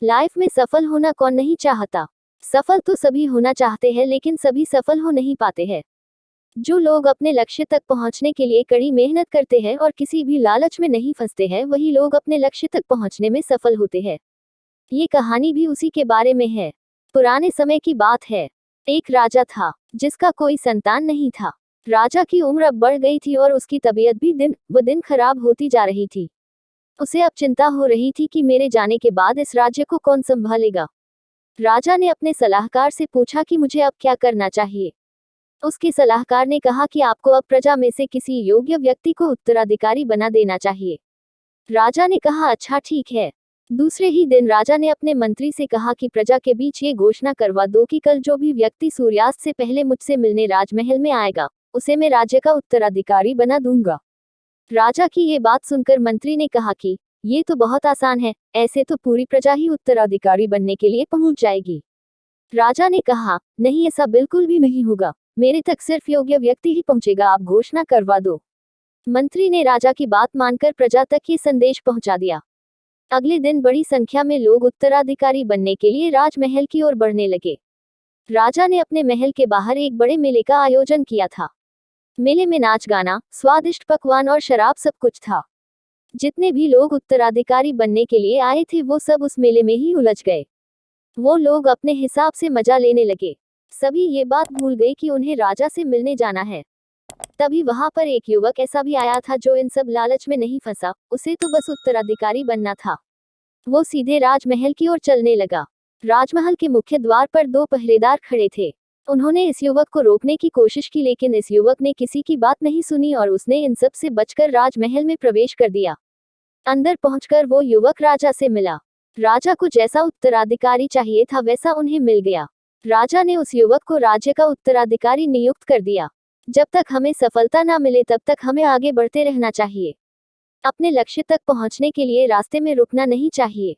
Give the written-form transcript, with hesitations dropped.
Life में सफल होना कौन नहीं चाहता। सफल तो सभी होना चाहते हैं, लेकिन सभी सफल हो नहीं पाते हैं। जो लोग अपने लक्ष्य तक पहुंचने के लिए कड़ी मेहनत करते हैं और किसी भी लालच में नहीं फंसते हैं, वही लोग अपने लक्ष्य तक पहुंचने में सफल होते हैं। ये कहानी भी उसी के बारे में है। पुराने समय की बात है। एक राजा था जिसका कोई संतान नहीं था। राजा की उम्र अब बढ़ गई थी और उसकी तबीयत भी दिन ब दिन खराब होती जा रही थी। उसे अब चिंता हो रही थी कि मेरे जाने के बाद इस राज्य को कौन संभालेगा। राजा ने अपने सलाहकार से पूछा कि मुझे अब क्या करना चाहिए। उसके सलाहकार ने कहा कि आपको अब प्रजा में से किसी योग्य व्यक्ति को उत्तराधिकारी बना देना चाहिए। राजा ने कहा, अच्छा ठीक है। दूसरे ही दिन राजा ने अपने मंत्री से कहा कि प्रजा के बीच ये घोषणा करवा दो कि कल जो भी व्यक्ति सूर्यास्त से पहले मुझसे मिलने राजमहल में आएगा, उसे मैं राज्य का उत्तराधिकारी बना दूंगा। राजा की ये बात सुनकर मंत्री ने कहा कि ये तो बहुत आसान है, ऐसे तो पूरी प्रजा ही उत्तराधिकारी बनने के लिए पहुंच जाएगी। राजा ने कहा, नहीं, ऐसा बिल्कुल भी नहीं होगा। मेरे तक सिर्फ योग्य व्यक्ति ही पहुंचेगा, आप घोषणा करवा दो। मंत्री ने राजा की बात मानकर प्रजा तक ये संदेश पहुंचा दिया। अगले दिन बड़ी संख्या में लोग उत्तराधिकारी बनने के लिए राजमहल की ओर बढ़ने लगे। राजा ने अपने महल के बाहर एक बड़े मेले का आयोजन किया था। मेले में नाच गाना, स्वादिष्ट पकवान और शराब सब कुछ था। जितने भी लोग उत्तराधिकारी बनने के लिए आए थे, वो सब उस मेले में ही उलझ गए। वो लोग अपने हिसाब से मजा लेने लगे। सभी ये बात भूल गए कि उन्हें राजा से मिलने जाना है। तभी वहां पर एक युवक ऐसा भी आया था जो इन सब लालच में नहीं फंसा। उसे तो बस उत्तराधिकारी बनना था। वो सीधे राजमहल की ओर चलने लगा। राजमहल के मुख्य द्वार पर दो पहरेदार खड़े थे। उन्होंने इस युवक को रोकने की कोशिश की, लेकिन इस युवक ने किसी की बात नहीं सुनी और उसने इन सब से बचकर राजमहल में प्रवेश कर दिया। अंदर पहुंचकर वो युवक राजा से मिला। राजा को जैसा उत्तराधिकारी चाहिए था वैसा उन्हें मिल गया। राजा ने उस युवक को राज्य का उत्तराधिकारी नियुक्त कर दिया। जब तक हमें सफलता ना मिले तब तक हमें आगे बढ़ते रहना चाहिए। अपने लक्ष्य तक पहुंचने के लिए रास्ते में रुकना नहीं चाहिए।